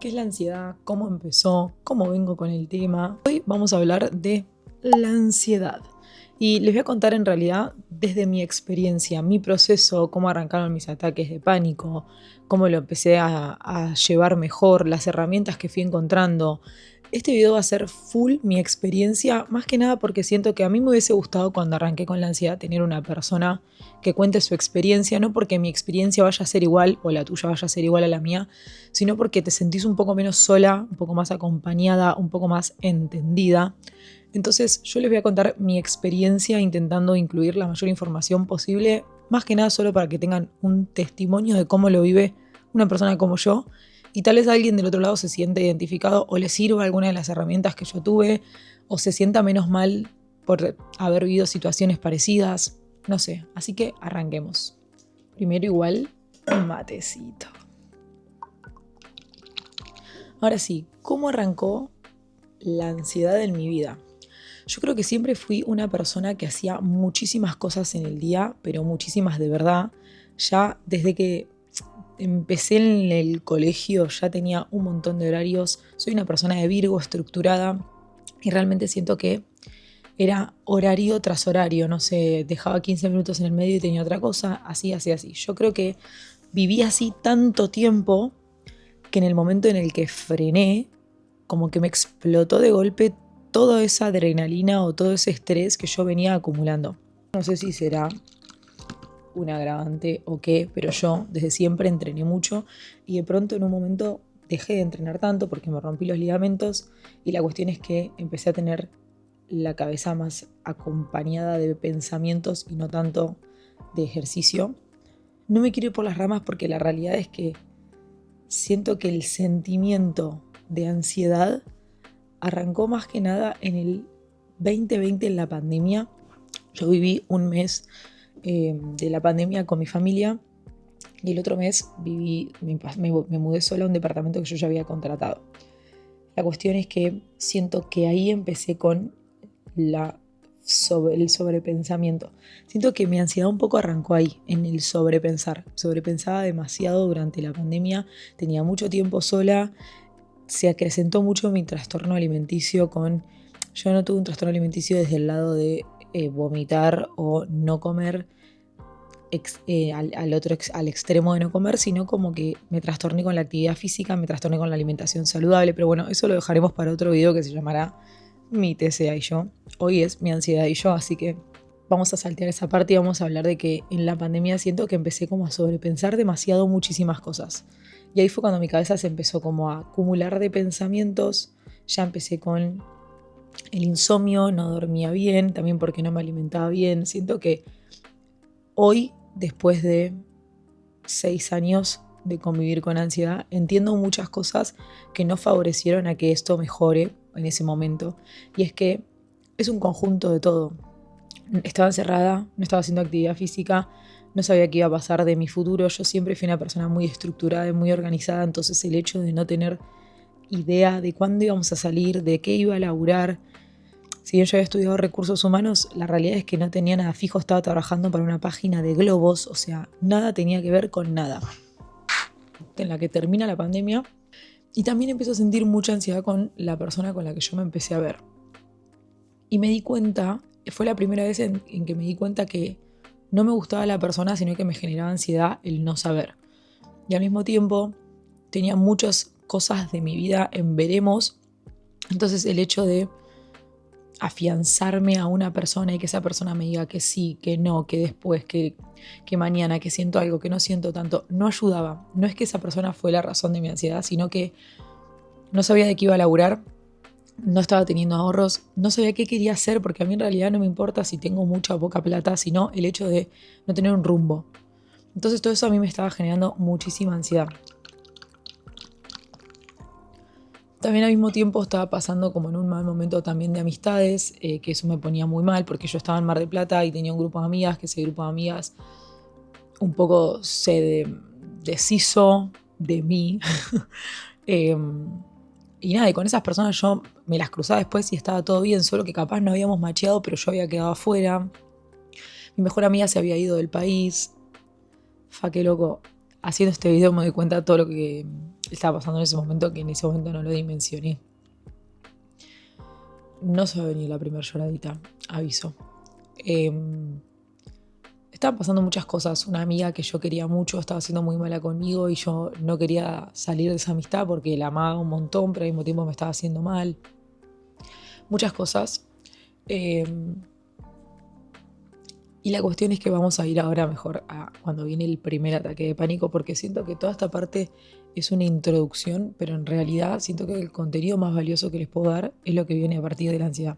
¿Qué es la ansiedad? ¿Cómo empezó? ¿Cómo vengo con el tema? Hoy vamos a hablar de la ansiedad. Y les voy a contar en realidad desde mi experiencia, mi proceso, cómo arrancaron mis ataques de pánico, cómo lo empecé a llevar mejor, las herramientas que fui encontrando. Este video va a ser full mi experiencia, más que nada porque siento que a mí me hubiese gustado cuando arranqué con la ansiedad tener una persona que cuente su experiencia, no porque mi experiencia vaya a ser igual o la tuya vaya a ser igual a la mía, sino porque te sentís un poco menos sola, un poco más acompañada, un poco más entendida. Entonces yo les voy a contar mi experiencia intentando incluir la mayor información posible, más que nada solo para que tengan un testimonio de cómo lo vive una persona como yo y tal vez alguien del otro lado se sienta identificado o le sirva alguna de las herramientas que yo tuve o se sienta menos mal por haber vivido situaciones parecidas, no sé, así que arranquemos. Primero igual un matecito. Ahora sí, ¿cómo arrancó la ansiedad en mi vida? Yo creo que siempre fui una persona que hacía muchísimas cosas en el día, pero muchísimas de verdad. Ya desde que empecé en el colegio ya tenía un montón de horarios. Soy una persona de Virgo estructurada y realmente siento que era horario tras horario. No sé, dejaba 15 minutos en el medio y tenía otra cosa, así, así, así. Yo creo que viví así tanto tiempo que en el momento en el que frené, como que me explotó de golpe toda esa adrenalina o todo ese estrés que yo venía acumulando. No sé si será un agravante o qué, pero yo desde siempre entrené mucho y de pronto en un momento dejé de entrenar tanto porque me rompí los ligamentos y la cuestión es que empecé a tener la cabeza más acompañada de pensamientos y no tanto de ejercicio. No me quiero ir por las ramas porque la realidad es que siento que el sentimiento de ansiedad arrancó más que nada en el 2020 en la pandemia. Yo viví un mes de la pandemia con mi familia y el otro mes me mudé sola a un departamento que yo ya había contratado. La cuestión es que siento que ahí empecé con el sobrepensamiento. Siento que mi ansiedad un poco arrancó ahí, en el sobrepensar. Sobrepensaba demasiado durante la pandemia, tenía mucho tiempo sola, se acrecentó mucho mi trastorno alimenticio con... Yo no tuve un trastorno alimenticio desde el lado de vomitar o no comer al extremo de no comer, sino como que me trastorné con la actividad física, me trastorné con la alimentación saludable, pero bueno, eso lo dejaremos para otro video que se llamará Mi TCA y yo. Hoy es mi ansiedad y yo, así que vamos a saltear esa parte y vamos a hablar de que en la pandemia siento que empecé como a sobrepensar demasiado muchísimas cosas. Y ahí fue cuando mi cabeza se empezó como a acumular de pensamientos, ya empecé con el insomnio, no dormía bien, también porque no me alimentaba bien. Siento que hoy, después de 6 años de convivir con ansiedad, entiendo muchas cosas que no favorecieron a que esto mejore en ese momento. Y es que es un conjunto de todo. Estaba encerrada, no estaba haciendo actividad física, no sabía qué iba a pasar de mi futuro. Yo siempre fui una persona muy estructurada y muy organizada, entonces el hecho de no tener idea de cuándo íbamos a salir, de qué iba a laburar. Si bien yo había estudiado recursos humanos, la realidad es que no tenía nada fijo, estaba trabajando para una página de globos, o sea, nada tenía que ver con nada. En la que termina la pandemia y también empiezo a sentir mucha ansiedad con la persona con la que yo me empecé a ver. Y me di cuenta, fue la primera vez en que me di cuenta que no me gustaba la persona, sino que me generaba ansiedad el no saber. Y al mismo tiempo tenía muchas cosas de mi vida en veremos, entonces el hecho de afianzarme a una persona y que esa persona me diga que sí, que no, que después, que mañana, que siento algo, que no siento tanto, no ayudaba. No es que esa persona fue la razón de mi ansiedad, sino que no sabía de qué iba a laburar, no estaba teniendo ahorros, no sabía qué quería hacer, porque a mí en realidad no me importa si tengo mucha o poca plata, sino el hecho de no tener un rumbo. Entonces todo eso a mí me estaba generando muchísima ansiedad. También al mismo tiempo estaba pasando como en un mal momento también de amistades, que eso me ponía muy mal porque yo estaba en Mar del Plata y tenía un grupo de amigas, que ese grupo de amigas un poco se deshizo de mí. eh, y nada, y con esas personas yo me las cruzaba después y estaba todo bien, solo que capaz no habíamos macheado, pero yo había quedado afuera. Mi mejor amiga se había ido del país. Fa, qué loco. Haciendo este video me doy cuenta de todo lo que estaba pasando en ese momento, que en ese momento no lo dimensioné. No se va a venir la primera lloradita, aviso. Estaban pasando muchas cosas. Una amiga que yo quería mucho estaba siendo muy mala conmigo y yo no quería salir de esa amistad porque la amaba un montón, pero al mismo tiempo me estaba haciendo mal. Muchas cosas. Y la cuestión es que vamos a ir ahora mejor a cuando viene el primer ataque de pánico, porque siento que toda esta parte es una introducción, pero en realidad siento que el contenido más valioso que les puedo dar es lo que viene a partir de la ansiedad.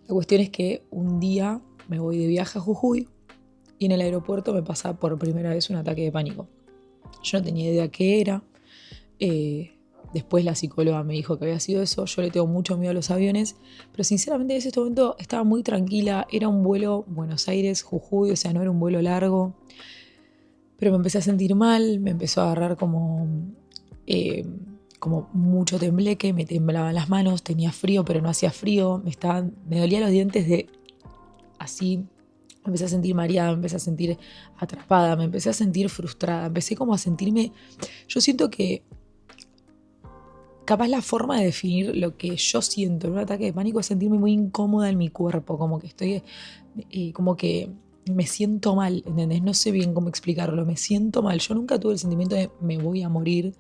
La cuestión es que un día me voy de viaje a Jujuy y en el aeropuerto me pasa por primera vez un ataque de pánico. Yo no tenía idea qué era. Después la psicóloga me dijo que había sido eso. Yo le tengo mucho miedo a los aviones, pero sinceramente en ese momento estaba muy tranquila. Era un vuelo Buenos Aires-Jujuy, o sea, no era un vuelo largo. Pero me empecé a sentir mal, me empezó a agarrar como mucho tembleque, me temblaban las manos, tenía frío pero no hacía frío, me dolían los dientes de así. Me empecé a sentir mareada, me empecé a sentir atrapada, me empecé a sentir frustrada, empecé como a sentirme... Yo siento que capaz la forma de definir lo que yo siento en un ataque de pánico es sentirme muy incómoda en mi cuerpo, como que estoy, como que me siento mal, ¿entendés? No sé bien cómo explicarlo, me siento mal. Yo nunca tuve el sentimiento de me voy a morir,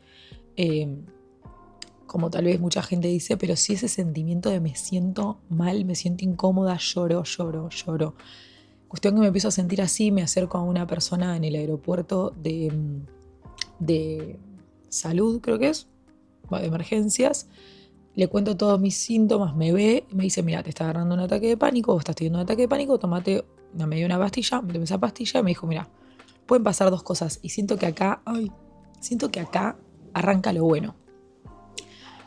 como tal vez mucha gente dice, pero sí ese sentimiento de me siento mal, me siento incómoda, lloro. Cuestión que me empiezo a sentir así, me acerco a una persona en el aeropuerto de salud, creo que es, de emergencias, le cuento todos mis síntomas, me ve y me dice, mira, te está agarrando un ataque de pánico, o estás teniendo un ataque de pánico, me dio una pastilla, me tomé esa pastilla y me dijo, mira, pueden pasar dos cosas y siento que acá arranca lo bueno.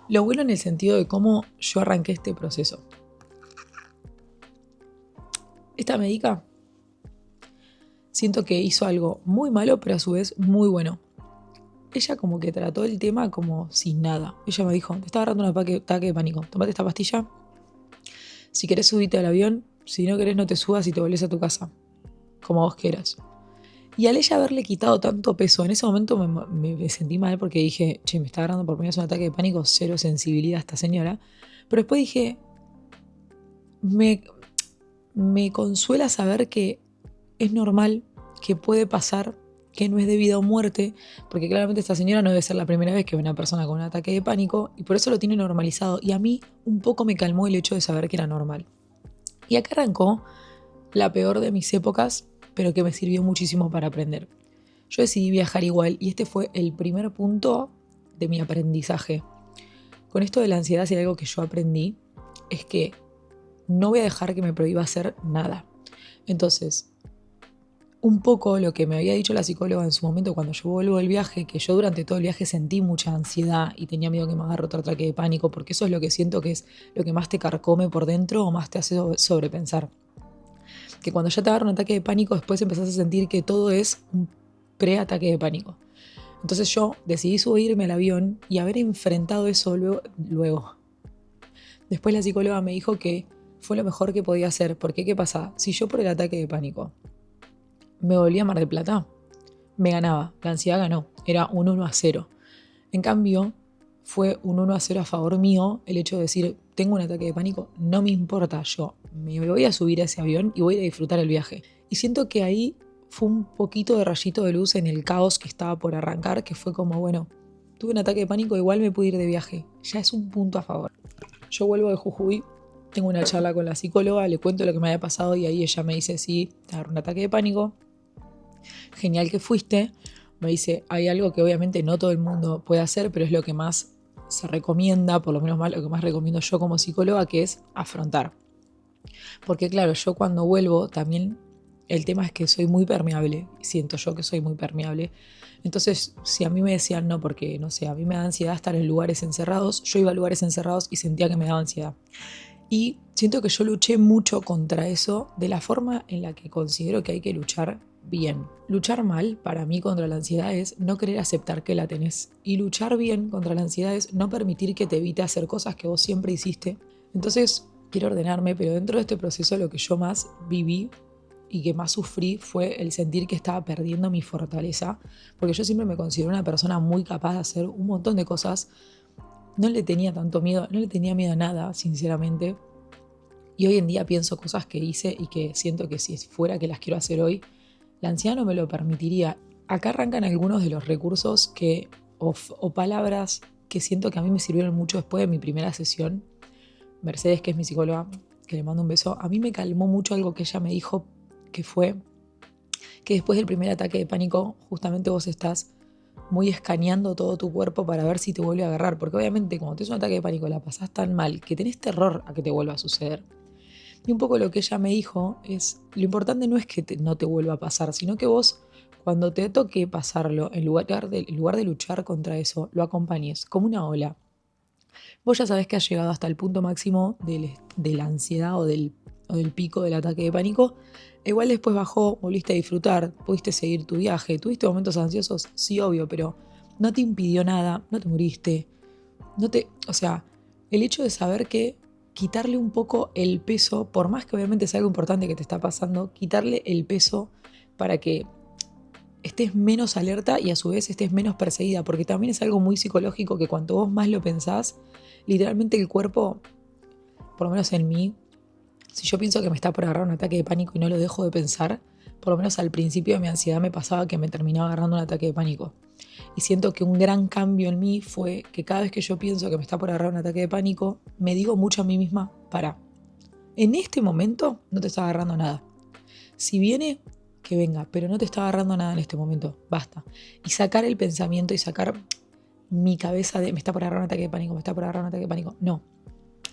Lo bueno en el sentido de cómo yo arranqué este proceso. Esta médica siento que hizo algo muy malo, pero a su vez muy bueno. Ella como que trató el tema como sin nada. Ella me dijo, te está agarrando un ataque de pánico, tomate esta pastilla. Si querés subite al avión, si no querés no te subas y te volvés a tu casa. Como vos quieras. Y al ella haberle quitado tanto peso, en ese momento me sentí mal porque dije, che, me está agarrando por primera vez un ataque de pánico, cero sensibilidad esta señora. Pero después dije, me consuela saber que es normal, que puede pasar, que no es de vida o muerte, porque claramente esta señora no debe ser la primera vez que ve a una persona con un ataque de pánico y por eso lo tiene normalizado. Y a mí un poco me calmó el hecho de saber que era normal. Y acá arrancó la peor de mis épocas, pero que me sirvió muchísimo para aprender. Yo decidí viajar igual y este fue el primer punto de mi aprendizaje. Con esto de la ansiedad, si hay algo que yo aprendí, es que no voy a dejar que me prohíba hacer nada. Entonces, un poco lo que me había dicho la psicóloga en su momento cuando yo vuelvo del viaje, que yo durante todo el viaje sentí mucha ansiedad y tenía miedo que me agarre otro ataque de pánico, porque eso es lo que siento que es lo que más te carcome por dentro o más te hace sobrepensar. Que cuando ya te agarra un ataque de pánico, después empezás a sentir que todo es un pre-ataque de pánico. Entonces yo decidí subirme al avión y haber enfrentado eso luego. Después la psicóloga me dijo que fue lo mejor que podía hacer, porque ¿qué pasa? Si yo por el ataque de pánico me volví a Mar del Plata, me ganaba, la ansiedad ganó, era un 1-0. En cambio, fue un 1-0 a favor mío el hecho de decir, tengo un ataque de pánico, no me importa, yo me voy a subir a ese avión y voy a disfrutar el viaje. Y siento que ahí fue un poquito de rayito de luz en el caos que estaba por arrancar, que fue como, bueno, tuve un ataque de pánico, igual me pude ir de viaje, ya es un punto a favor. Yo vuelvo de Jujuy, tengo una charla con la psicóloga, le cuento lo que me había pasado y ahí ella me dice, sí, te agarró un ataque de pánico, genial que fuiste. Me dice, hay algo que obviamente no todo el mundo puede hacer, pero es lo que más se recomienda, por lo menos lo que más recomiendo yo como psicóloga, que es afrontar. Porque claro, yo cuando vuelvo también el tema es que soy muy permeable, siento yo que soy muy permeable. Entonces, si a mí me decían no, porque no sé, a mí me da ansiedad estar en lugares encerrados, yo iba a lugares encerrados y sentía que me daba ansiedad. Y siento que yo luché mucho contra eso de la forma en la que considero que hay que luchar bien. Luchar mal para mí contra la ansiedad es no querer aceptar que la tenés. Y luchar bien contra la ansiedad es no permitir que te evite hacer cosas que vos siempre hiciste. Entonces quiero ordenarme, pero dentro de este proceso lo que yo más viví y que más sufrí fue el sentir que estaba perdiendo mi fortaleza, porque yo siempre me considero una persona muy capaz de hacer un montón de cosas. No le tenía tanto miedo, no le tenía miedo a nada, sinceramente. Y hoy en día pienso cosas que hice y que siento que si fuera que las quiero hacer hoy, la ansiedad no me lo permitiría. Acá arrancan algunos de los recursos o palabras que siento que a mí me sirvieron mucho después de mi primera sesión. Mercedes, que es mi psicóloga, que le mando un beso, a mí me calmó mucho algo que ella me dijo, que fue que después del primer ataque de pánico, justamente vos estás muy escaneando todo tu cuerpo para ver si te vuelve a agarrar, porque obviamente cuando tienes un ataque de pánico la pasás tan mal que tenés terror a que te vuelva a suceder. Y un poco lo que ella me dijo es, lo importante no es que no te vuelva a pasar, sino que vos, cuando te toque pasarlo, en lugar de luchar contra eso, lo acompañes como una ola. Vos ya sabés que has llegado hasta el punto máximo de la ansiedad o del pico del ataque de pánico. Igual después bajó, volviste a disfrutar, pudiste seguir tu viaje. ¿Tuviste momentos ansiosos? Sí, obvio, pero no te impidió nada, no te moriste. O sea, el hecho de saber que quitarle un poco el peso, por más que obviamente es algo importante que te está pasando, quitarle el peso para que estés menos alerta y a su vez estés menos perseguida, porque también es algo muy psicológico que cuanto vos más lo pensás, literalmente el cuerpo, por lo menos en mí, si yo pienso que me está por agarrar un ataque de pánico y no lo dejo de pensar, por lo menos al principio de mi ansiedad me pasaba que me terminaba agarrando un ataque de pánico. Y siento que un gran cambio en mí fue que cada vez que yo pienso que me está por agarrar un ataque de pánico, me digo mucho a mí misma, para, en este momento no te está agarrando nada. Si viene, que venga, pero no te está agarrando nada en este momento, basta. Y sacar el pensamiento y sacar mi cabeza de me está por agarrar un ataque de pánico, me está por agarrar un ataque de pánico. No.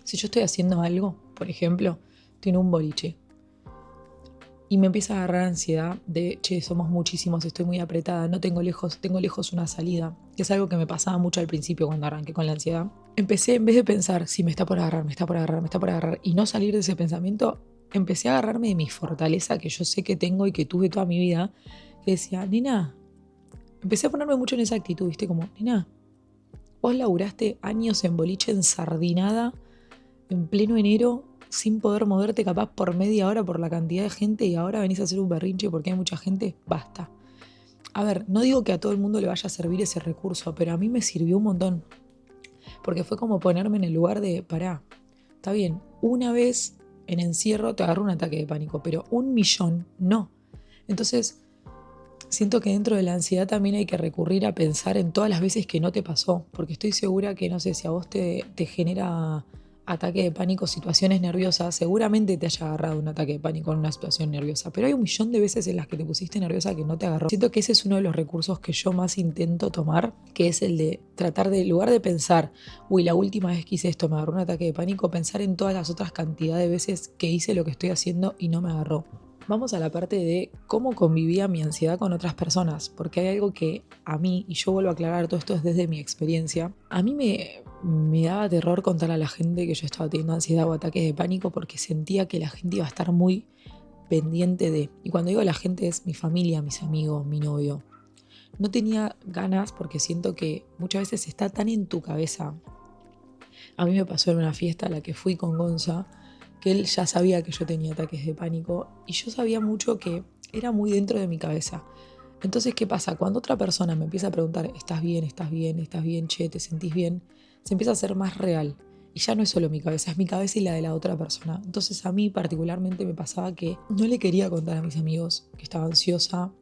Si yo estoy haciendo algo, por ejemplo, estoy en un boliche y me empieza a agarrar ansiedad de, che, somos muchísimos, estoy muy apretada, no tengo lejos una salida, que es algo que me pasaba mucho al principio cuando arranqué con la ansiedad. Empecé, en vez de pensar, si me está por agarrar, me está por agarrar, me está por agarrar, y no salir de ese pensamiento, empecé a agarrarme de mi fortaleza que yo sé que tengo y que tuve toda mi vida, que decía, nena, empecé a ponerme mucho en esa actitud, ¿viste? Como, nena, vos laburaste años en boliche ensardinada, en pleno enero, sin poder moverte capaz por media hora por la cantidad de gente y ahora venís a hacer un berrinche porque hay mucha gente, basta. A ver, no digo que a todo el mundo le vaya a servir ese recurso, pero a mí me sirvió un montón. Porque fue como ponerme en el lugar de, pará, está bien, una vez en encierro te agarró un ataque de pánico, pero 1.000.000 no. Entonces, siento que dentro de la ansiedad también hay que recurrir a pensar en todas las veces que no te pasó, porque estoy segura que, no sé, si a vos te genera ataque de pánico, situaciones nerviosas, seguramente te haya agarrado un ataque de pánico en una situación nerviosa, pero hay 1.000.000 de veces en las que te pusiste nerviosa que no te agarró. Siento que ese es uno de los recursos que yo más intento tomar, que es el de tratar de, en lugar de pensar, uy, la última vez que hice esto me agarró un ataque de pánico, pensar en todas las otras cantidades de veces que hice lo que estoy haciendo y no me agarró. Vamos a la parte de cómo convivía mi ansiedad con otras personas, porque hay algo que a mí, y yo vuelvo a aclarar, todo esto es desde mi experiencia, a mí me daba terror contar a la gente que yo estaba teniendo ansiedad o ataques de pánico porque sentía que la gente iba a estar muy pendiente de, y cuando digo la gente es mi familia, mis amigos, mi novio. No tenía ganas porque siento que muchas veces está tan en tu cabeza. A mí me pasó en una fiesta a la que fui con Gonza, que él ya sabía que yo tenía ataques de pánico y yo sabía mucho que era muy dentro de mi cabeza. Entonces, ¿qué pasa? Cuando otra persona me empieza a preguntar, ¿estás bien? ¿Estás bien? ¿Estás bien? Che, ¿te sentís bien? Se empieza a hacer más real. Y ya no es solo mi cabeza, es mi cabeza y la de la otra persona. Entonces a mí particularmente me pasaba que no le quería contar a mis amigos que estaba ansiosa.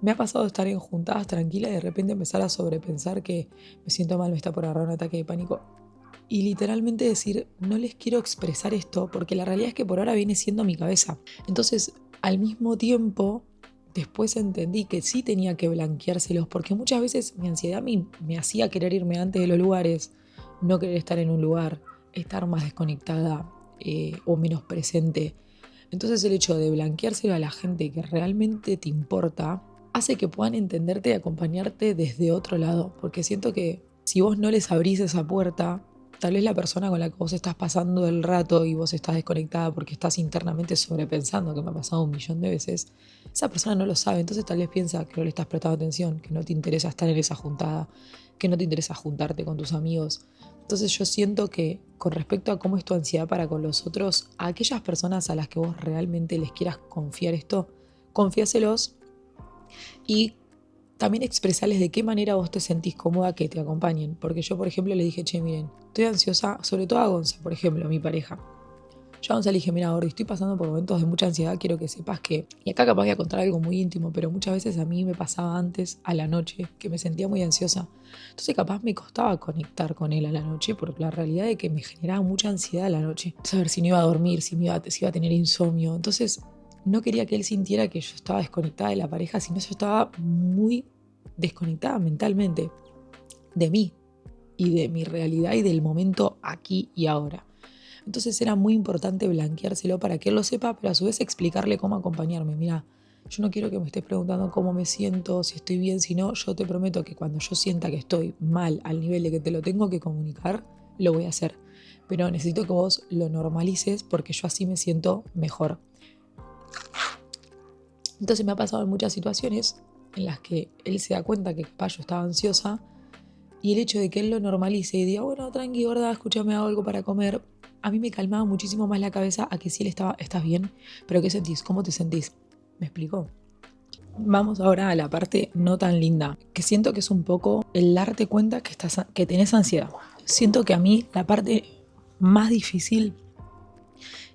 Me ha pasado de estar en juntadas tranquila y de repente empezar a sobrepensar que me siento mal, me está por agarrar un ataque de pánico. Y literalmente decir, no les quiero expresar esto porque la realidad es que por ahora viene siendo mi cabeza. Entonces, al mismo tiempo, después entendí que sí tenía que blanqueárselos porque muchas veces mi ansiedad me hacía querer irme antes de los lugares, no querer estar en un lugar, estar más desconectada o menos presente. Entonces el hecho de blanqueárselo a la gente que realmente te importa hace que puedan entenderte y acompañarte desde otro lado, porque siento que si vos no les abrís esa puerta, tal vez la persona con la que vos estás pasando el rato y vos estás desconectada porque estás internamente sobrepensando, que me ha pasado 1.000.000 de veces, esa persona no lo sabe, entonces tal vez piensa que no le estás prestando atención, que no te interesa estar en esa juntada, que no te interesa juntarte con tus amigos. Entonces yo siento que con respecto a cómo es tu ansiedad para con los otros, a aquellas personas a las que vos realmente les quieras confiar esto, confiáselos y también expresarles de qué manera vos te sentís cómoda que te acompañen. Porque yo, por ejemplo, le dije, che, miren, estoy ansiosa, sobre todo a Gonza, por ejemplo, mi pareja. Yo a Gonza le dije, mira, Gordi, estoy pasando por momentos de mucha ansiedad, quiero que sepas que... Y acá capaz voy a contar algo muy íntimo, pero muchas veces a mí me pasaba antes, a la noche, que me sentía muy ansiosa. Entonces capaz me costaba conectar con él a la noche, por la realidad de que me generaba mucha ansiedad a la noche. Saber si no iba a dormir, si iba a tener insomnio. Entonces no quería que él sintiera que yo estaba desconectada de la pareja, sino yo estaba muy desconectada mentalmente de mí y de mi realidad y del momento aquí y ahora. Entonces era muy importante blanqueárselo para que él lo sepa, pero a su vez explicarle cómo acompañarme. Mira, yo no quiero que me estés preguntando cómo me siento, si estoy bien, si no, yo te prometo que cuando yo sienta que estoy mal al nivel de que te lo tengo que comunicar, lo voy a hacer. Pero necesito que vos lo normalices porque yo así me siento mejor. Entonces me ha pasado en muchas situaciones en las que él se da cuenta que capaz yo estaba ansiosa y el hecho de que él lo normalice y diga, bueno, tranqui, gorda, escúchame, hago algo para comer, a mí me calmaba muchísimo más la cabeza a que si él estás bien, pero ¿qué sentís? ¿Cómo te sentís? ¿Me explicó? Vamos ahora a la parte no tan linda, que siento que es un poco el darte cuenta que tenés ansiedad. Siento que a mí la parte más difícil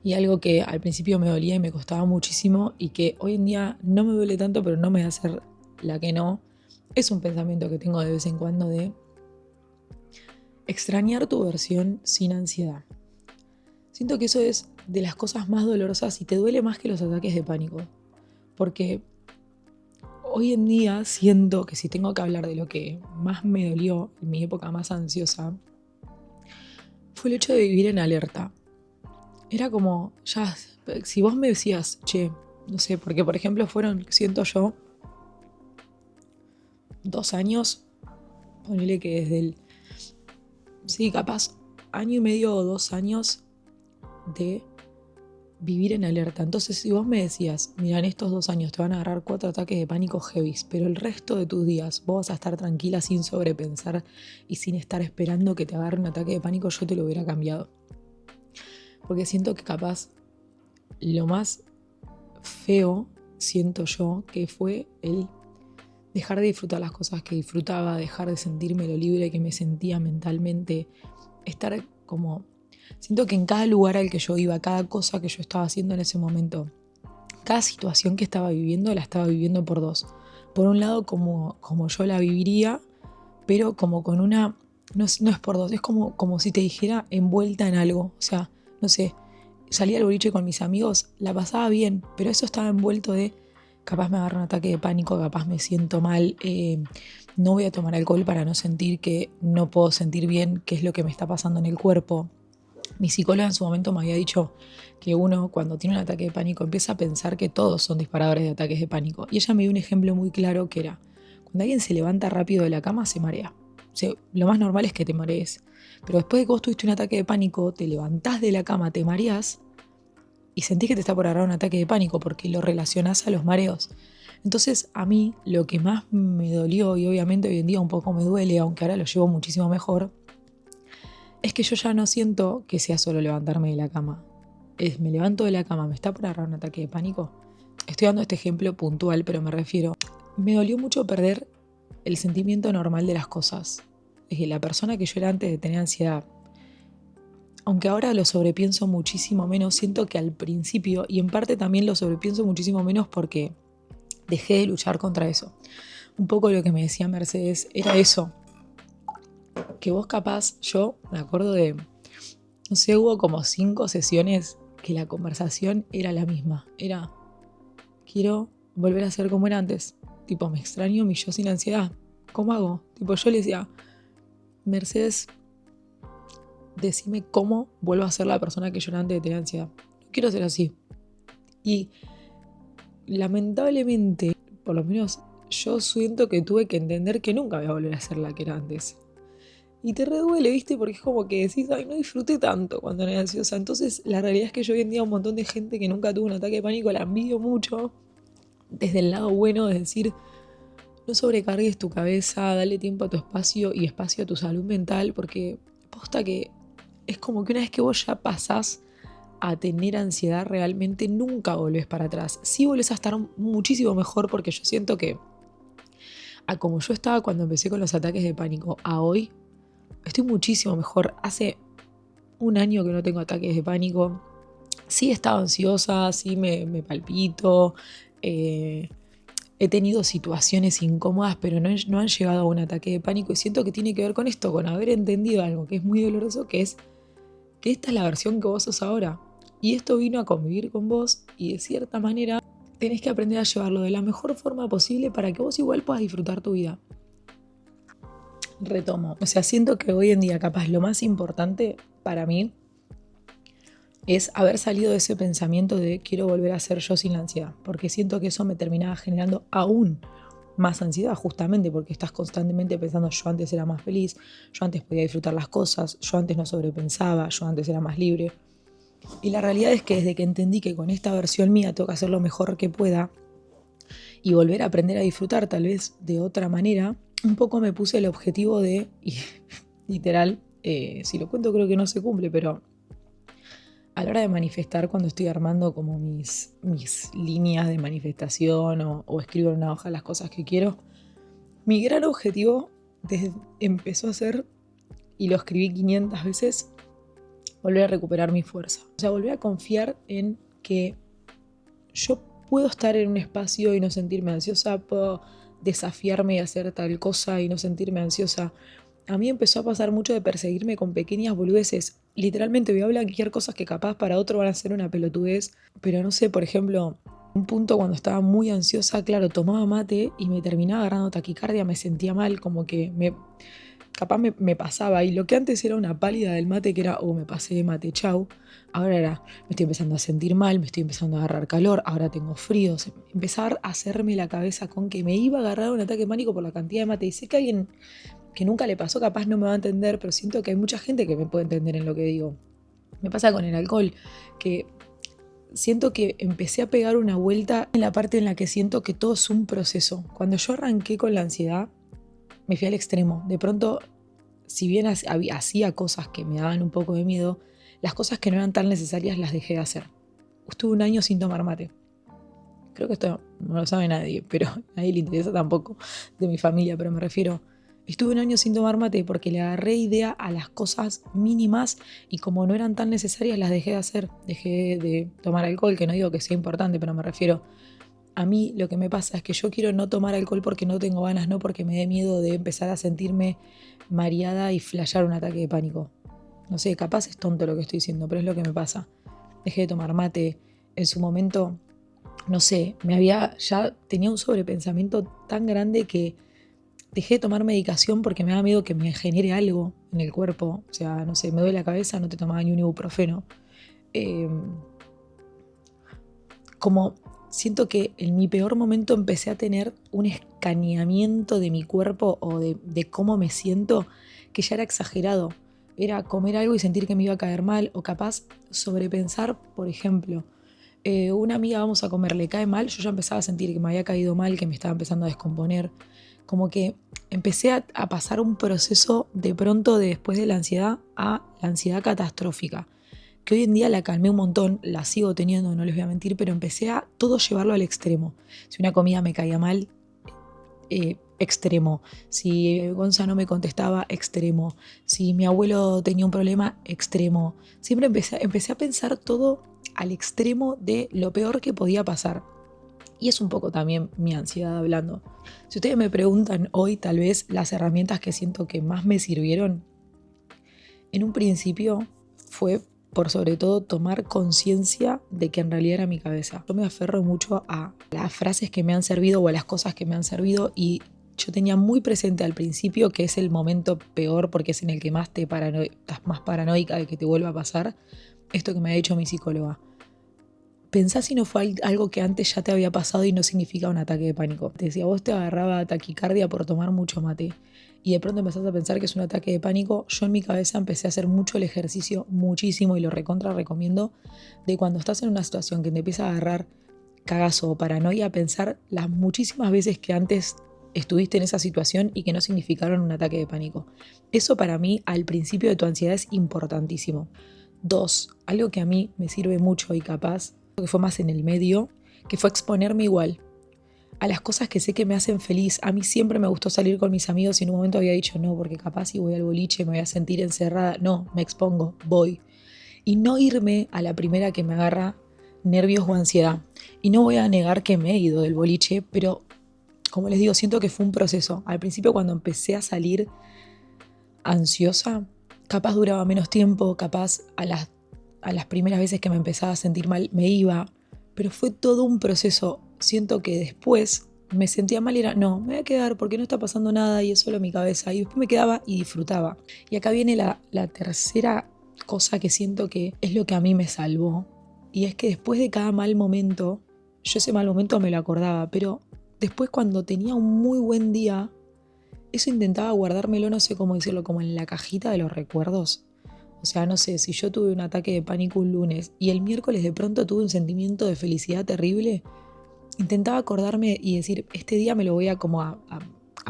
y algo que al principio me dolía y me costaba muchísimo y que hoy en día no me duele tanto, pero no me va a hacer la que no, es un pensamiento que tengo de vez en cuando de extrañar tu versión sin ansiedad. Siento que eso es de las cosas más dolorosas y te duele más que los ataques de pánico. Porque hoy en día siento que si tengo que hablar de lo que más me dolió en mi época más ansiosa, fue el hecho de vivir en alerta. Era como, ya, si vos me decías, che, no sé, porque por ejemplo fueron, siento yo, 2 años, ponele que desde el, sí, capaz, año y medio o 2 años de vivir en alerta. Entonces, si vos me decías, mira, en estos 2 años te van a agarrar 4 ataques de pánico heavies, pero el resto de tus días vos vas a estar tranquila sin sobrepensar y sin estar esperando que te agarre un ataque de pánico, yo te lo hubiera cambiado. Porque siento que capaz lo más feo, siento yo, que fue el dejar de disfrutar las cosas que disfrutaba, dejar de sentirme lo libre que me sentía mentalmente, estar como... Siento que en cada lugar al que yo iba, cada cosa que yo estaba haciendo en ese momento, cada situación que estaba viviendo, la estaba viviendo por dos. Por un lado, como yo la viviría, pero como con una... No es por dos, es como si te dijera envuelta en algo. O sea, no sé, salía al boliche con mis amigos, la pasaba bien, pero eso estaba envuelto de capaz me agarra un ataque de pánico, capaz me siento mal, no voy a tomar alcohol para no sentir que no puedo sentir bien qué es lo que me está pasando en el cuerpo. Mi psicóloga en su momento me había dicho que uno cuando tiene un ataque de pánico empieza a pensar que todos son disparadores de ataques de pánico. Y ella me dio un ejemplo muy claro que era, cuando alguien se levanta rápido de la cama se marea. O sea, lo más normal es que te marees. Pero después de que vos tuviste un ataque de pánico, te levantás de la cama, te mareás y sentís que te está por agarrar un ataque de pánico porque lo relacionás a los mareos. Entonces a mí lo que más me dolió, y obviamente hoy en día un poco me duele, aunque ahora lo llevo muchísimo mejor, es que yo ya no siento que sea solo levantarme de la cama. Me levanto de la cama, me está por agarrar un ataque de pánico. Estoy dando este ejemplo puntual, pero me refiero, me dolió mucho perder el sentimiento normal de las cosas. Es que la persona que yo era antes de tener ansiedad, aunque ahora lo sobrepienso muchísimo menos, siento que al principio, y en parte también lo sobrepienso muchísimo menos porque dejé de luchar contra eso. Un poco lo que me decía Mercedes era eso, que vos capaz, yo me acuerdo de, no sé, hubo como 5 sesiones que la conversación era la misma. Era, quiero volver a ser como era antes. Tipo, me extraño mi yo sin ansiedad. ¿Cómo hago? Tipo, yo le decía, Mercedes, decime cómo vuelvo a ser la persona que yo era antes de tener ansiedad. No quiero ser así. Y lamentablemente, por lo menos yo siento que tuve que entender que nunca voy a volver a ser la que era antes. Y te reduele, ¿viste? Porque es como que decís, ay, no disfruté tanto cuando era ansiosa. Entonces, la realidad es que yo hoy en día un montón de gente que nunca tuvo un ataque de pánico la envidio mucho. Desde el lado bueno, es decir, no sobrecargues tu cabeza, dale tiempo a tu espacio y espacio a tu salud mental, porque posta que es como que una vez que vos ya pasás a tener ansiedad, realmente nunca volvés para atrás. Sí volvés a estar muchísimo mejor, porque yo siento que a como yo estaba cuando empecé con los ataques de pánico, a hoy estoy muchísimo mejor. Hace un año que no tengo ataques de pánico. Sí he estado ansiosa, sí me palpito, he tenido situaciones incómodas, pero no han llegado a un ataque de pánico, y siento que tiene que ver con esto, con haber entendido algo que es muy doloroso, que es que esta es la versión que vos sos ahora. Y esto vino a convivir con vos, y de cierta manera tenés que aprender a llevarlo de la mejor forma posible para que vos igual puedas disfrutar tu vida. Retomo. O sea, siento que hoy en día capaz lo más importante para mí es haber salido de ese pensamiento de quiero volver a ser yo sin la ansiedad, porque siento que eso me terminaba generando aún más ansiedad, justamente porque estás constantemente pensando yo antes era más feliz, yo antes podía disfrutar las cosas, yo antes no sobrepensaba, yo antes era más libre. Y la realidad es que desde que entendí que con esta versión mía tengo que hacer lo mejor que pueda y volver a aprender a disfrutar tal vez de otra manera, un poco me puse el objetivo de, y literal, si lo cuento creo que no se cumple, pero a la hora de manifestar, cuando estoy armando como mis líneas de manifestación o escribo en una hoja las cosas que quiero, mi gran objetivo empezó a ser, y lo escribí 500 veces, volver a recuperar mi fuerza. O sea, volver a confiar en que yo puedo estar en un espacio y no sentirme ansiosa, puedo desafiarme y hacer tal cosa y no sentirme ansiosa. A mí empezó a pasar mucho de perseguirme con pequeñas boludeces. Literalmente voy a blanquear cosas que capaz para otro van a ser una pelotudez, pero no sé, por ejemplo, un punto cuando estaba muy ansiosa, claro, tomaba mate y me terminaba agarrando taquicardia, me sentía mal, como que capaz me pasaba, y lo que antes era una pálida del mate, que era, me pasé de mate, chau, ahora era, me estoy empezando a sentir mal, me estoy empezando a agarrar calor, ahora tengo frío, empezar a hacerme la cabeza con que me iba a agarrar un ataque de pánico por la cantidad de mate, y sé que alguien que nunca le pasó capaz no me va a entender, pero siento que hay mucha gente que me puede entender en lo que digo. Me pasa con el alcohol, que siento que empecé a pegar una vuelta en la parte en la que siento que todo es un proceso. Cuando yo arranqué con la ansiedad, me fui al extremo. De pronto, si bien hacía cosas que me daban un poco de miedo, las cosas que no eran tan necesarias las dejé de hacer. Estuve un año sin tomar mate. Creo que esto no lo sabe nadie, pero a nadie le interesa tampoco de mi familia, pero me refiero, estuve un año sin tomar mate porque le agarré idea a las cosas mínimas, y como no eran tan necesarias las dejé de hacer. Dejé de tomar alcohol, que no digo que sea importante, pero me refiero, a mí lo que me pasa es que yo quiero no tomar alcohol porque no tengo ganas, no porque me dé miedo de empezar a sentirme mareada y flashear un ataque de pánico. No sé, capaz es tonto lo que estoy diciendo, pero es lo que me pasa. Dejé de tomar mate. En su momento, no sé, ya tenía un sobrepensamiento tan grande que dejé de tomar medicación porque me daba miedo que me genere algo en el cuerpo. O sea, no sé, me duele la cabeza, no te tomaba ni un ibuprofeno. Eh, como siento que en mi peor momento empecé a tener un escaneamiento de mi cuerpo o de cómo me siento, que ya era exagerado. Era comer algo y sentir que me iba a caer mal, o capaz sobrepensar, por ejemplo, una amiga vamos a comer, le cae mal, yo ya empezaba a sentir que me había caído mal, que me estaba empezando a descomponer. Como que empecé a pasar un proceso de pronto, después de la ansiedad, a la ansiedad catastrófica, que hoy en día la calmé un montón, la sigo teniendo, no les voy a mentir, pero empecé a todo llevarlo al extremo. Si una comida me caía mal, extremo. Si Gonza no me contestaba, extremo. Si mi abuelo tenía un problema, extremo. Siempre empecé a pensar todo al extremo de lo peor que podía pasar. Y es un poco también mi ansiedad hablando. Si ustedes me preguntan hoy, tal vez las herramientas que siento que más me sirvieron, en un principio fue por sobre todo tomar conciencia de que en realidad era mi cabeza. Yo me aferro mucho a las frases que me han servido o a las cosas que me han servido, y yo tenía muy presente al principio que es el momento peor porque es en el que más estás más paranoica de que te vuelva a pasar, esto que me ha dicho mi psicóloga. Pensá si no fue algo que antes ya te había pasado y no significa un ataque de pánico. Te decía, vos te agarraba taquicardia por tomar mucho mate y de pronto empezás a pensar que es un ataque de pánico. Yo en mi cabeza empecé a hacer mucho el ejercicio, muchísimo, y lo recontra recomiendo, de cuando estás en una situación que te empieza a agarrar cagazo o paranoia, pensar las muchísimas veces que antes estuviste en esa situación y que no significaron un ataque de pánico. Eso para mí al principio de tu ansiedad es importantísimo. 2, algo que a mí me sirve mucho y capaz, que fue más en el medio, que fue exponerme igual a las cosas que sé que me hacen feliz. A mí siempre me gustó salir con mis amigos y en un momento había dicho no, porque capaz si voy al boliche me voy a sentir encerrada. No, me expongo, voy. Y no irme a la primera que me agarra nervios o ansiedad. Y no voy a negar que me he ido del boliche, pero como les digo, siento que fue un proceso. Al principio cuando empecé a salir ansiosa, capaz duraba menos tiempo, capaz a las primeras veces que me empezaba a sentir mal me iba, pero fue todo un proceso. Siento que después me sentía mal y era, no, me voy a quedar porque no está pasando nada y es solo mi cabeza. Y después me quedaba y disfrutaba. Y acá viene la tercera cosa que siento que es lo que a mí me salvó. Y es que después de cada mal momento, yo ese mal momento me lo acordaba, pero después cuando tenía un muy buen día, eso intentaba guardármelo, no sé cómo decirlo, como en la cajita de los recuerdos. O sea, no sé, si yo tuve un ataque de pánico un lunes y el miércoles de pronto tuve un sentimiento de felicidad terrible, intentaba acordarme y decir, este día me lo voy a como a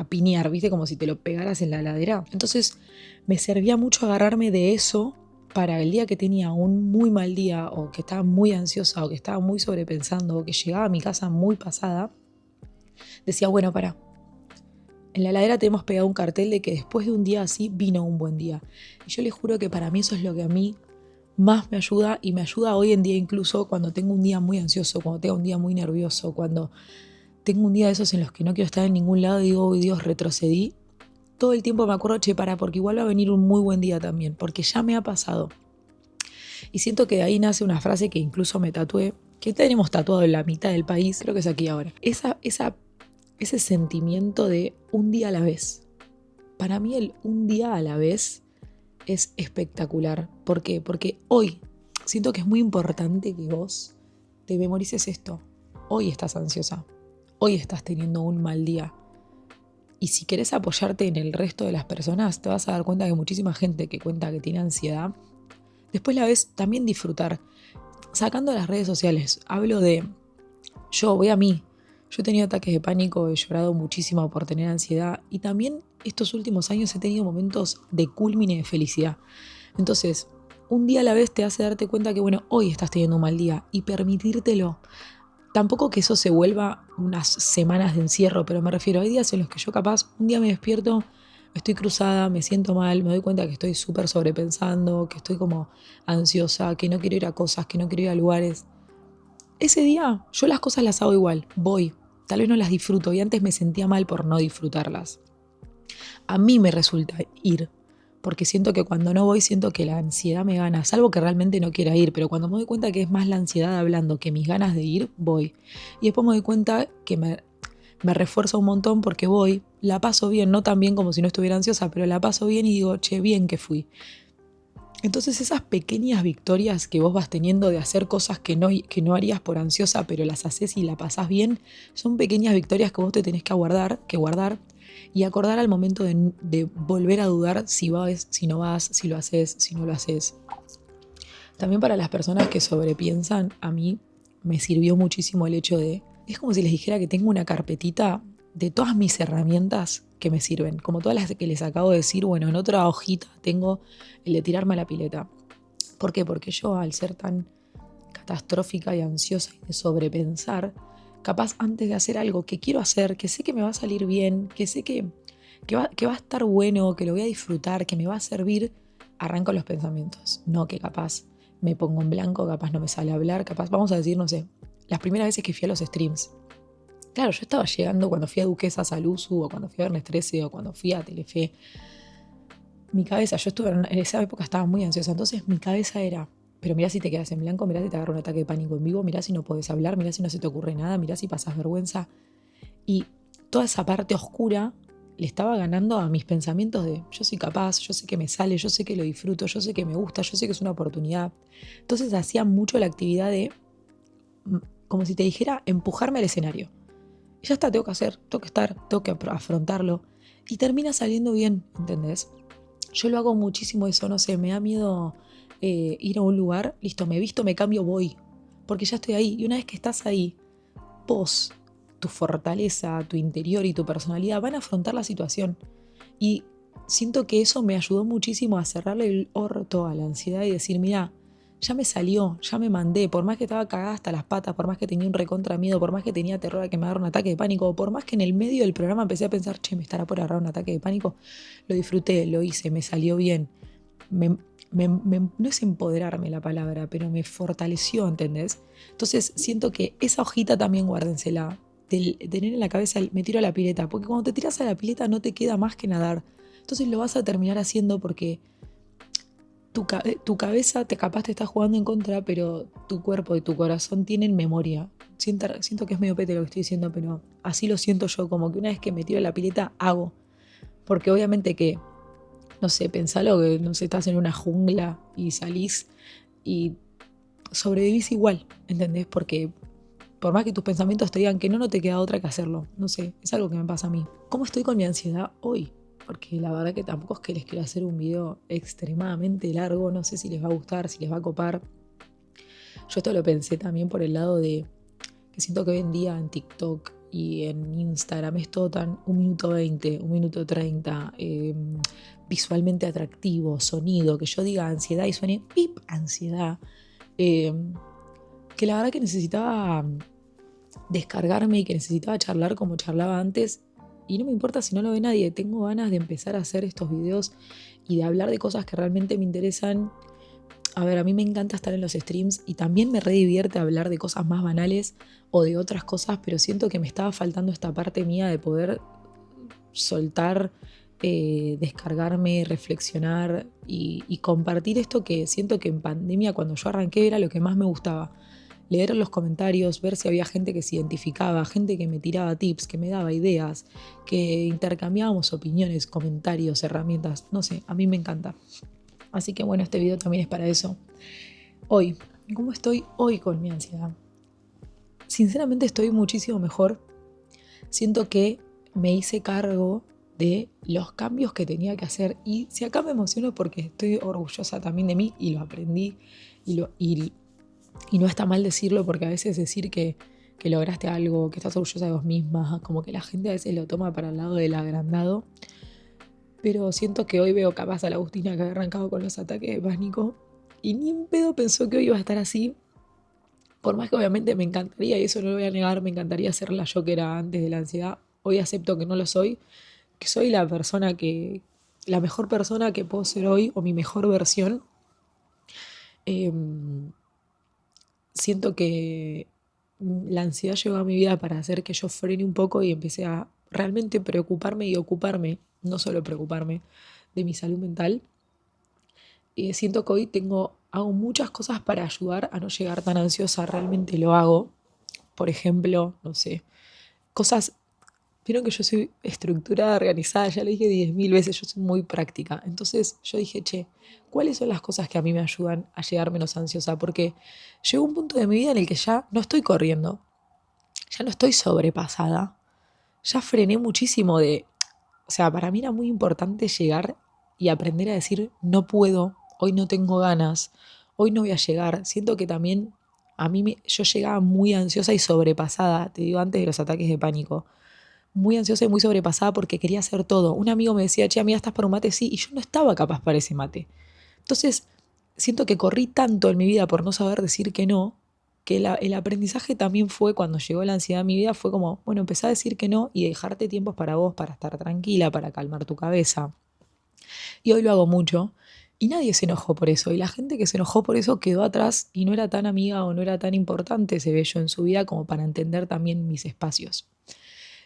piñar, ¿viste? Como si te lo pegaras en la heladera. Entonces me servía mucho agarrarme de eso para el día que tenía un muy mal día o que estaba muy ansiosa o que estaba muy sobrepensando o que llegaba a mi casa muy pasada, decía, bueno, pará. En la heladera tenemos pegado un cartel de que después de un día así vino un buen día. Y yo les juro que para mí eso es lo que a mí más me ayuda y me ayuda hoy en día incluso cuando tengo un día muy ansioso, cuando tengo un día muy nervioso, cuando tengo un día de esos en los que no quiero estar en ningún lado y digo, uy Dios, retrocedí. Todo el tiempo me acuerdo, che, para, porque igual va a venir un muy buen día también, porque ya me ha pasado. Y siento que de ahí nace una frase que incluso me tatué, que tenemos tatuado en la mitad del país, creo que es aquí ahora. Ese sentimiento de un día a la vez. Para mí el un día a la vez es espectacular. ¿Por qué? Porque hoy siento que es muy importante que vos te memorices esto. Hoy estás ansiosa. Hoy estás teniendo un mal día. Y si querés apoyarte en el resto de las personas, te vas a dar cuenta que muchísima gente que cuenta que tiene ansiedad, después la ves también disfrutar. Sacando las redes sociales, hablo de yo, voy a mí. Yo he tenido ataques de pánico, he llorado muchísimo por tener ansiedad y también estos últimos años he tenido momentos de culmine de felicidad. Entonces, un día a la vez te hace darte cuenta que, bueno, hoy estás teniendo un mal día y permitírtelo. Tampoco que eso se vuelva unas semanas de encierro, pero me refiero, hay días en los que yo capaz, un día me despierto, estoy cruzada, me siento mal, me doy cuenta que estoy súper sobrepensando, que estoy como ansiosa, que no quiero ir a cosas, que no quiero ir a lugares. Ese día yo las cosas las hago igual, voy, tal vez no las disfruto y antes me sentía mal por no disfrutarlas. A mí me resulta ir, porque siento que cuando no voy siento que la ansiedad me gana, salvo que realmente no quiera ir, pero cuando me doy cuenta que es más la ansiedad hablando que mis ganas de ir, voy. Y después me doy cuenta que me refuerza un montón porque voy, la paso bien, no tan bien como si no estuviera ansiosa, pero la paso bien y digo, che, bien que fui. Entonces esas pequeñas victorias que vos vas teniendo de hacer cosas que no harías por ansiosa, pero las haces y la pasás bien, son pequeñas victorias que vos te tenés que guardar y acordar al momento de volver a dudar si vas, si no vas, si lo haces, si no lo haces. También para las personas que sobrepiensan, a mí me sirvió muchísimo el hecho de, es como si les dijera que tengo una carpetita de todas mis herramientas que me sirven, como todas las que les acabo de decir, bueno, en otra hojita tengo el de tirarme a la pileta. ¿Por qué? Porque yo al ser tan catastrófica y ansiosa y de sobrepensar, capaz antes de hacer algo que quiero hacer, que sé que me va a salir bien, que sé que va a estar bueno, que lo voy a disfrutar, que me va a servir, arranco los pensamientos. No que capaz me pongo en blanco, capaz no me sale hablar, capaz, vamos a decir, no sé, las primeras veces que fui a los streams. Claro, yo estaba llegando cuando fui a Duquesas al Usu, o cuando fui a Viernes 13, o cuando fui a Telefe. Mi cabeza, yo estuve en esa época estaba muy ansiosa, entonces mi cabeza era, pero mirá si te quedas en blanco, mirá si te agarra un ataque de pánico en vivo, mirá si no podés hablar, mirá si no se te ocurre nada, mirá si pasás vergüenza. Y toda esa parte oscura le estaba ganando a mis pensamientos de yo soy capaz, yo sé que me sale, yo sé que lo disfruto, yo sé que me gusta, yo sé que es una oportunidad. Entonces hacía mucho la actividad de, como si te dijera, empujarme al escenario. Y ya está, tengo que hacer, tengo que estar, tengo que afrontarlo. Y termina saliendo bien, ¿entendés? Yo lo hago muchísimo eso, no sé, me da miedo ir a un lugar, listo, me visto, me cambio, voy. Porque ya estoy ahí. Y una vez que estás ahí, vos, tu fortaleza, tu interior y tu personalidad van a afrontar la situación. Y siento que eso me ayudó muchísimo a cerrarle el orto a la ansiedad y decir, mira, ya me salió, ya me mandé, por más que estaba cagada hasta las patas, por más que tenía un recontra miedo, por más que tenía terror a que me agarre un ataque de pánico, por más que en el medio del programa empecé a pensar, che, me estará por agarrar un ataque de pánico, lo disfruté, lo hice, me salió bien. No es empoderarme la palabra, pero me fortaleció, ¿entendés? Entonces siento que esa hojita también guárdensela, de tener en la cabeza el me tiro a la pileta, porque cuando te tiras a la pileta no te queda más que nadar. Entonces lo vas a terminar haciendo porque tu cabeza capaz te está jugando en contra, pero tu cuerpo y tu corazón tienen memoria. Siento que es medio pete lo que estoy diciendo, pero así lo siento yo, como que una vez que me tiro a la pileta, hago. Porque obviamente que, no sé, pensalo que, no sé, estás en una jungla y salís y sobrevivís igual, ¿entendés? Porque por más que tus pensamientos te digan que no, no te queda otra que hacerlo. No sé, es algo que me pasa a mí. ¿Cómo estoy con mi ansiedad hoy? Porque la verdad que tampoco es que les quiero hacer un video extremadamente largo, no sé si les va a gustar, si les va a copar. Yo esto lo pensé también por el lado de que siento que hoy en día en TikTok y en Instagram es todo tan 1 minuto 20, 1 minuto 30, visualmente atractivo, sonido, que yo diga ansiedad y suene pip, ansiedad. eh, que la verdad que necesitaba descargarme y que necesitaba charlar como charlaba antes. Y no me importa si no lo ve nadie, tengo ganas de empezar a hacer estos videos y de hablar de cosas que realmente me interesan. A ver, a mí me encanta estar en los streams y también me re divierte hablar de cosas más banales o de otras cosas, pero siento que me estaba faltando esta parte mía de poder soltar, descargarme, reflexionar y compartir esto que siento que en pandemia cuando yo arranqué era lo que más me gustaba. Leer los comentarios, ver si había gente que se identificaba, gente que me tiraba tips, que me daba ideas, que intercambiábamos opiniones, comentarios, herramientas, no sé, a mí me encanta. Así que bueno, este video también es para eso. Hoy, ¿cómo estoy hoy con mi ansiedad? Sinceramente estoy muchísimo mejor. Siento que me hice cargo de los cambios que tenía que hacer y si acá me emociono porque estoy orgullosa también de mí y lo aprendí y no está mal decirlo porque a veces decir que lograste algo, que estás orgullosa de vos misma, como que la gente a veces lo toma para el lado del agrandado, pero siento que hoy veo capaz a la Agustina que había arrancado con los ataques de pánico y ni en pedo pensó que hoy iba a estar así, por más que obviamente me encantaría, y eso no lo voy a negar, me encantaría ser la yo que era antes de la ansiedad. Hoy acepto que no lo soy, que soy la mejor persona que puedo ser hoy, o mi mejor versión. Em, Siento que la ansiedad llegó a mi vida para hacer que yo frene un poco y empecé a realmente preocuparme y ocuparme, no solo preocuparme, de mi salud mental. Siento que hoy hago muchas cosas para ayudar a no llegar tan ansiosa, realmente lo hago. Por ejemplo, no sé, cosas. Vieron que yo soy estructurada, organizada, ya lo dije 10.000 veces, yo soy muy práctica. Entonces yo dije, che, ¿cuáles son las cosas que a mí me ayudan a llegar menos ansiosa? Porque llegó un punto de mi vida en el que ya no estoy corriendo, ya no estoy sobrepasada, ya frené muchísimo o sea, para mí era muy importante llegar y aprender a decir, no puedo, hoy no tengo ganas, hoy no voy a llegar. Siento que también yo llegaba muy ansiosa y sobrepasada, te digo, antes de los ataques de pánico muy ansiosa y muy sobrepasada porque quería hacer todo. Un amigo me decía, che, amiga, ¿estás para un mate? Sí, y yo no estaba capaz para ese mate. Entonces, siento que corrí tanto en mi vida por no saber decir que no, que el aprendizaje también fue, cuando llegó la ansiedad a mi vida, fue como, bueno, empezá a decir que no y dejarte tiempos para vos, para estar tranquila, para calmar tu cabeza. Y hoy lo hago mucho. Y nadie se enojó por eso. Y la gente que se enojó por eso quedó atrás y no era tan amiga o no era tan importante ese bello en su vida como para entender también mis espacios.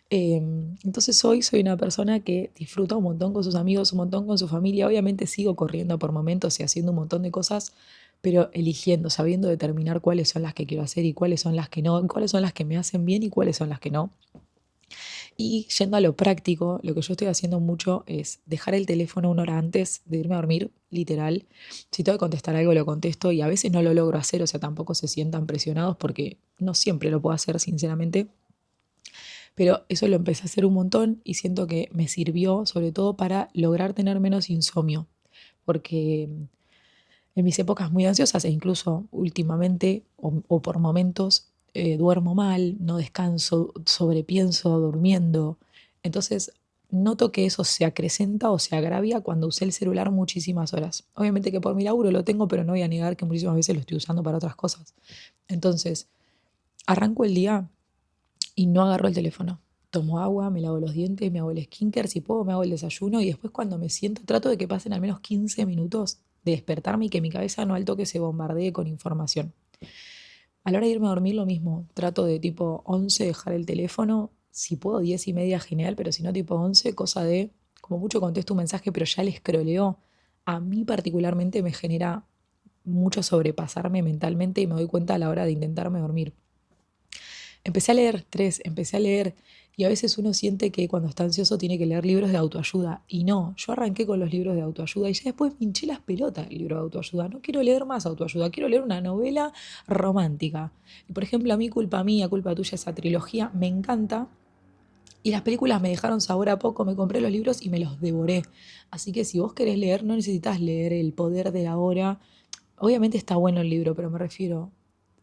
Entonces hoy soy una persona que disfruta un montón con sus amigos, un montón con su familia. Obviamente sigo corriendo por momentos y haciendo un montón de cosas, pero eligiendo, sabiendo determinar cuáles son las que quiero hacer y cuáles son las que no, cuáles son las que me hacen bien y cuáles son las que no. Y yendo a lo práctico, lo que yo estoy haciendo mucho es dejar el teléfono 1 hora antes de irme a dormir, literal. Si tengo que contestar algo, lo contesto y a veces no lo logro hacer, o sea, tampoco se sientan presionados porque no siempre lo puedo hacer, sinceramente. Pero eso lo empecé a hacer un montón y siento que me sirvió sobre todo para lograr tener menos insomnio, porque en mis épocas muy ansiosas e incluso últimamente o por momentos duermo mal, no descanso, sobrepienso durmiendo. Entonces, noto que eso se acrecenta o se agravia cuando usé el celular muchísimas horas. Obviamente que por mi laburo lo tengo, pero no voy a negar que muchísimas veces lo estoy usando para otras cosas. Entonces, arranco el día y no agarro el teléfono. Tomo agua, me lavo los dientes, me hago el skincare, si puedo me hago el desayuno y después cuando me siento trato de que pasen al menos 15 minutos de despertarme y que mi cabeza no al toque se bombardee con información. A la hora de irme a dormir lo mismo, trato de tipo 11 dejar el teléfono, si puedo 10 y media genial, pero si no tipo 11 cosa de, como mucho contesto un mensaje pero ya le escroleo, a mí particularmente me genera mucho sobrepasarme mentalmente y me doy cuenta a la hora de intentarme dormir. Empecé a leer empecé a leer y a veces uno siente que cuando está ansioso tiene que leer libros de autoayuda y no, yo arranqué con los libros de autoayuda y ya después me hinché las pelotas el libro de autoayuda, no quiero leer más autoayuda, quiero leer una novela romántica. Y por ejemplo, a mí Culpa Mía, Culpa Tuya, esa trilogía me encanta y las películas me dejaron sabor a poco, me compré los libros y me los devoré. Así que si vos querés leer, no necesitas leer El poder de la hora. Obviamente está bueno el libro, pero me refiero,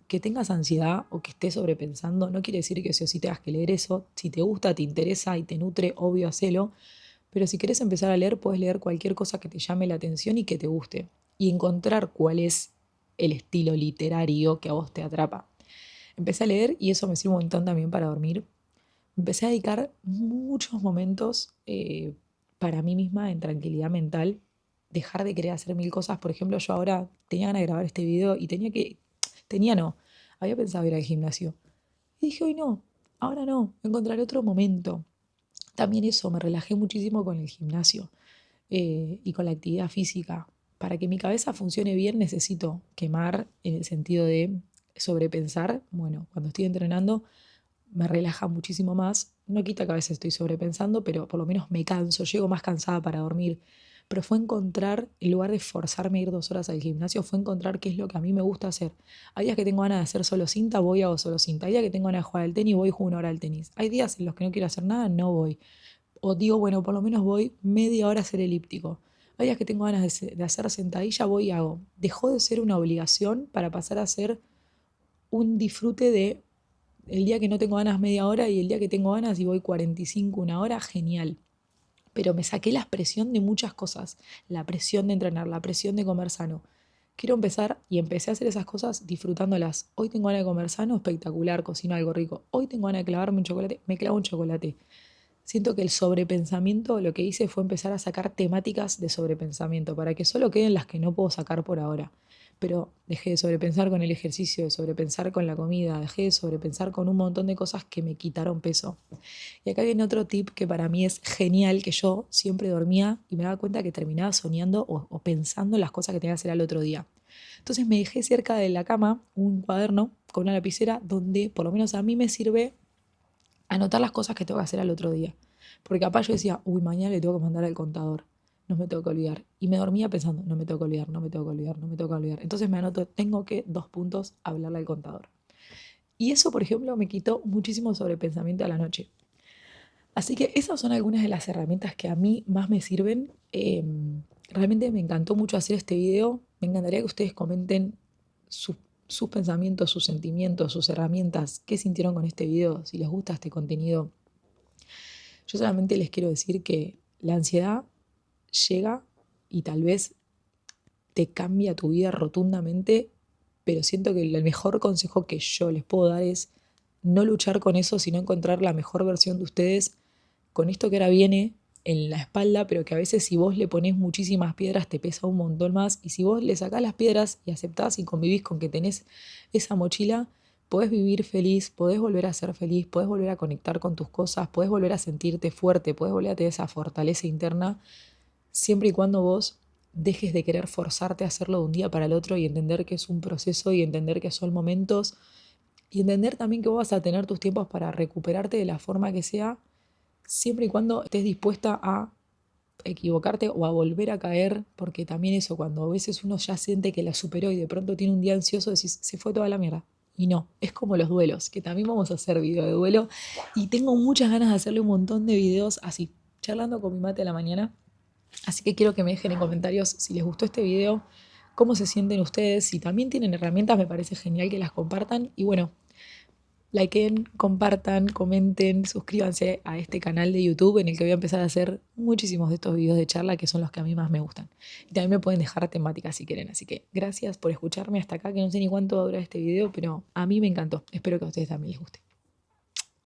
que tengas ansiedad o que estés sobrepensando, no quiere decir que sí o sí tengas que leer eso. Si te gusta, te interesa y te nutre, obvio, hacelo. Pero si querés empezar a leer, puedes leer cualquier cosa que te llame la atención y que te guste. Y encontrar cuál es el estilo literario que a vos te atrapa. Empecé a leer y eso me sirve un montón también para dormir. Empecé a dedicar muchos momentos para mí misma en tranquilidad mental. Dejar de querer hacer mil cosas. Por ejemplo, yo ahora tenía ganas de grabar este video y tenía no, había pensado ir al gimnasio. Y dije, hoy no, ahora no, encontraré otro momento. También eso, me relajé muchísimo con el gimnasio y con la actividad física. Para que mi cabeza funcione bien necesito quemar en el sentido de sobrepensar. Bueno, cuando estoy entrenando me relaja muchísimo más. No quita que a veces estoy sobrepensando, pero por lo menos me canso, llego más cansada para dormir. Pero fue encontrar, en lugar de forzarme a ir 2 horas al gimnasio, fue encontrar qué es lo que a mí me gusta hacer. Hay días que tengo ganas de hacer solo cinta, voy y hago solo cinta. Hay días que tengo ganas de jugar al tenis, voy y juego 1 hora al tenis. Hay días en los que no quiero hacer nada, no voy. O digo, bueno, por lo menos voy media hora a hacer elíptico. Hay días que tengo ganas de hacer sentadilla, voy y hago. Dejó de ser una obligación para pasar a ser un disfrute de el día que no tengo ganas media hora y el día que tengo ganas y voy 45, 1 hora, genial. Pero me saqué la presión de muchas cosas. La presión de entrenar, la presión de comer sano. Quiero empezar y empecé a hacer esas cosas disfrutándolas. Hoy tengo ganas de comer sano, espectacular, cocino algo rico. Hoy tengo ganas de clavarme un chocolate, me clavo un chocolate. Siento que el sobrepensamiento lo que hice fue empezar a sacar temáticas de sobrepensamiento para que solo queden las que no puedo sacar por ahora. Pero dejé de sobrepensar con el ejercicio, de sobrepensar con la comida, dejé de sobrepensar con un montón de cosas que me quitaron peso. Y acá viene otro tip que para mí es genial, que yo siempre dormía y me daba cuenta que terminaba soñando o pensando en las cosas que tenía que hacer al otro día. Entonces me dejé cerca de la cama un cuaderno con una lapicera donde por lo menos a mí me sirve anotar las cosas que tengo que hacer al otro día. Porque capaz yo decía, uy, mañana le tengo que mandar al contador, no me tengo que olvidar. Y me dormía pensando, no me tengo que olvidar, no me tengo que olvidar, no me tengo que olvidar. Entonces me anoto, tengo que, 2 puntos, hablarle al contador. Y eso, por ejemplo, me quitó muchísimo sobrepensamiento a la noche. Así que esas son algunas de las herramientas que a mí más me sirven. Realmente me encantó mucho hacer este video. Me encantaría que ustedes comenten sus pensamientos, sus sentimientos, sus herramientas, qué sintieron con este video, si les gusta este contenido. Yo solamente les quiero decir que la ansiedad llega y tal vez te cambia tu vida rotundamente, pero siento que el mejor consejo que yo les puedo dar es no luchar con eso, sino encontrar la mejor versión de ustedes con esto que ahora viene en la espalda, pero que a veces si vos le ponés muchísimas piedras te pesa un montón más, y si vos le sacás las piedras y aceptás y convivís con que tenés esa mochila, podés vivir feliz, podés volver a ser feliz, podés volver a conectar con tus cosas, podés volver a sentirte fuerte, podés volver a tener esa fortaleza interna, siempre y cuando vos dejes de querer forzarte a hacerlo de un día para el otro y entender que es un proceso y entender que son momentos y entender también que vos vas a tener tus tiempos para recuperarte de la forma que sea, siempre y cuando estés dispuesta a equivocarte o a volver a caer, porque también eso, cuando a veces uno ya siente que la superó y de pronto tiene un día ansioso, decís, se fue toda la mierda. Y no, es como los duelos, que también vamos a hacer video de duelo y tengo muchas ganas de hacerle un montón de videos así, charlando con mi mate a la mañana. Así que quiero que me dejen en comentarios si les gustó este video, cómo se sienten ustedes, si también tienen herramientas, me parece genial que las compartan. Y bueno, likeen, compartan, comenten, suscríbanse a este canal de YouTube en el que voy a empezar a hacer muchísimos de estos videos de charla que son los que a mí más me gustan. Y también me pueden dejar temáticas si quieren. Así que gracias por escucharme hasta acá, que no sé ni cuánto va a durar este video, pero a mí me encantó. Espero que a ustedes también les guste.